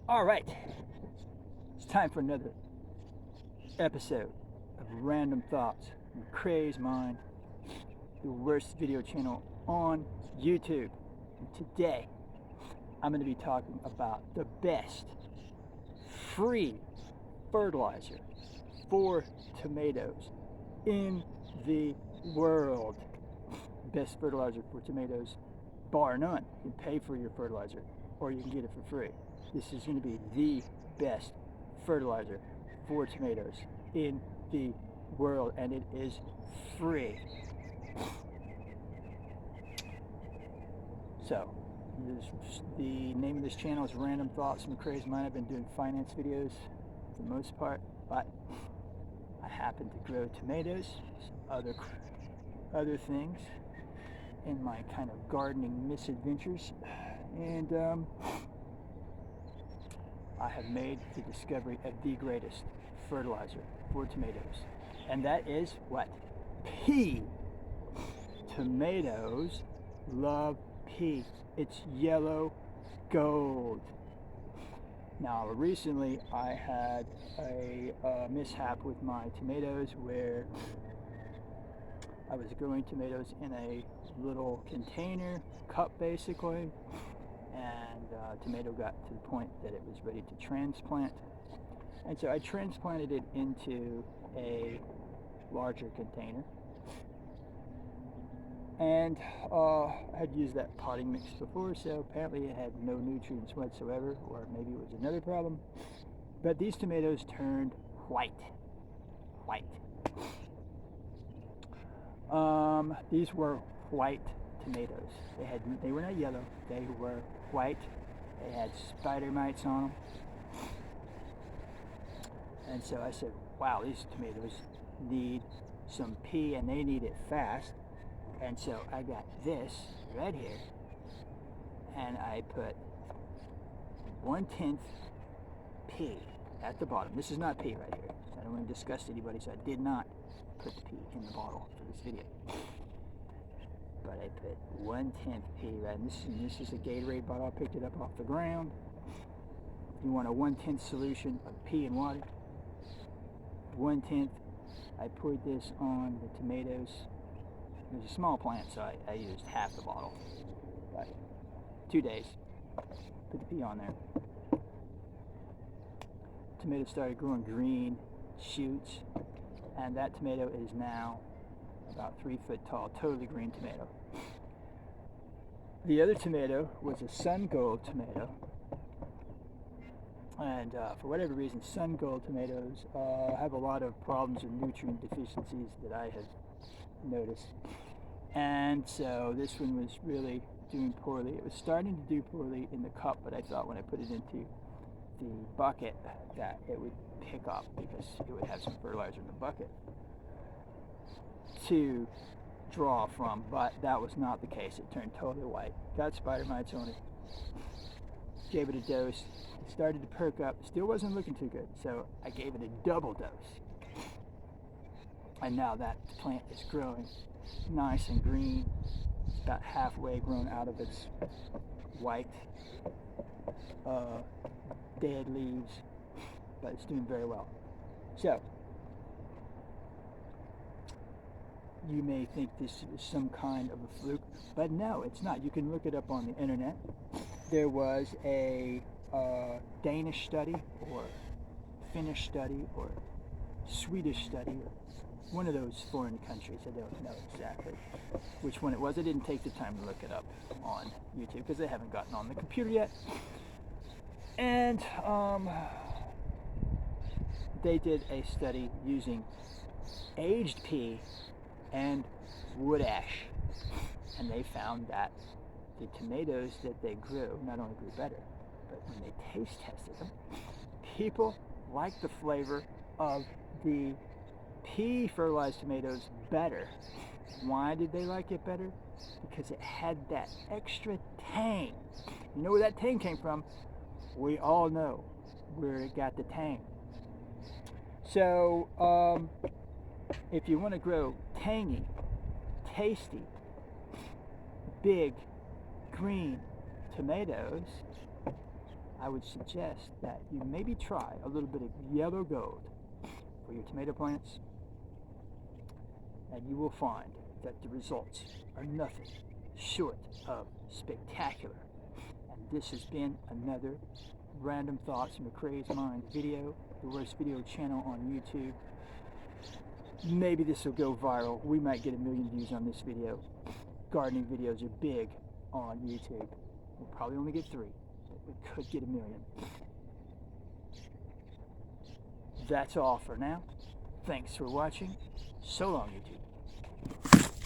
All right, it's time for another episode of Random Thoughts from Crazy Mind, the worst video channel on YouTube. And today, I'm going to be talking about the best free fertilizer for tomatoes in the world. Best fertilizer for tomatoes, bar none. You can pay for your fertilizer or you can get it for free. This is going to be the best fertilizer for tomatoes in the world, and it is free. So, the name of this channel is Random Thoughts from Crazy Mind. I've been doing finance videos for the most part, but I happen to grow tomatoes, other things in my kind of gardening misadventures, and I have made the discovery of the greatest fertilizer for tomatoes, and that is what? Pea. Tomatoes love pea. It's yellow gold. Now, recently I had a mishap with my tomatoes where I was growing tomatoes in a little container, cup basically, and tomato got to the point that it was ready to transplant, and so I transplanted it into a larger container, and I had used that potting mix before, so apparently it had no nutrients whatsoever, or maybe it was another problem, but these tomatoes turned white. These were white tomatoes. They were not yellow, they were white. They had spider mites on them. And so I said, wow, these tomatoes need some pea, and they need it fast. And so I got this right here, and I put 1/10 pea at the bottom. This is not pea right here. I don't want to disgust anybody, so I did not put the pea in the bottle for this video. But I put 1/10 pea right, and this is a Gatorade bottle. I picked it up off the ground. You want a 1/10 solution of pea and water. 1/10. I poured this on the tomatoes. It was a small plant, so I used half the bottle. But 2 days. Put the pea on there. Tomatoes started growing green shoots, and that tomato is now about 3 foot tall, totally green tomato. The other tomato was a sun gold tomato, and for whatever reason, sun gold tomatoes have a lot of problems with nutrient deficiencies that I have noticed, and so this one was really doing poorly. It was starting to do poorly in the cup, but I thought when I put it into the bucket that it would pick up because it would have some fertilizer in the bucket to draw from, but that was not the case. It turned totally white. Got spider mites on it. Gave it a dose. It started to perk up. Still wasn't looking too good, so I gave it a double dose. And now that plant is growing nice and green. It's about halfway grown out of its white dead leaves, but it's doing very well. So you may think this is some kind of a fluke, but no, it's not. You can look it up on the internet. There was a Danish study, or Finnish study, or Swedish study, or one of those foreign countries. I don't know exactly which one it was. I didn't take the time to look it up on YouTube because they haven't gotten on the computer yet. And they did a study using aged pea and wood ash, and they found that the tomatoes that they grew not only grew better, but when they taste tested them, people liked the flavor of the pea fertilized tomatoes better. Why did they like it better? Because it had that extra tang. You know where that tang came from? We all know where it got the tang. So if you want to grow tangy, tasty, big, green tomatoes, I would suggest that you maybe try a little bit of yellow gold for your tomato plants, and you will find that the results are nothing short of spectacular. And this has been another Random Thoughts from McCrae's Mind video, the worst video channel on YouTube. Maybe this will go viral. We might get 1 million views on this video. Gardening videos are big on YouTube. We'll probably only get 3, but we could get 1 million. That's all for now. Thanks for watching. So long, YouTube.